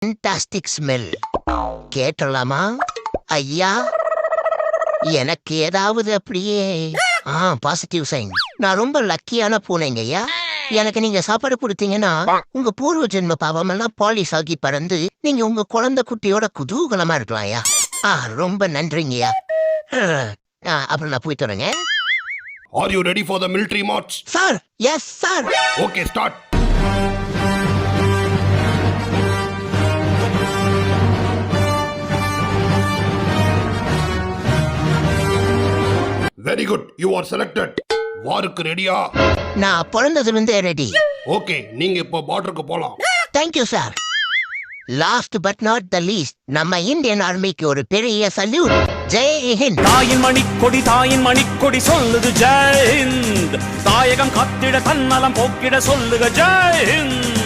Fantastic smell. கேட்டலாமா ஐயா? எனக்கு ஏதாவது அப்படியே பாசிட்டிவ் சைன். நான் ரொம்ப லக்கியான பூனைங்க ஐயா. எனக்கு நீங்க சாப்பாடு கொடுத்தீங்கன்னா உங்க பூர்வ ஜென்ம பாவம் எல்லாம் பாலிஷ் ஆகி பறந்து நீங்க உங்க குழந்தை குட்டியோட குதூகலமா இருக்கலாம் ஐயா. ரொம்ப நன்றிங்கய்யா. அப்புறம் நான் போயிட்டு வரேங்க. Are you ready for the military march? Sir, yes sir. Okay, start. Very good. You are selected. வாருக்கு ரெடியா? நான் பிறந்ததுலேருந்தே ரெடி. ஓகே, நீங்க இப்போ பார்டருக்கு போலாம். Thank you sir. Last but not the least, நம்ம இந்தியன் ஆர்மிக்கு ஒரு பெரிய சல்யூட். ஜெய் ஹிந்த். தாயின் மணிக்கொடி சொல்லுது ஜெய் ஹிந்த். தாயகம் காத்திட தன்னலம் போக்கிட சொல்லுக ஜெய் ஹிந்த்.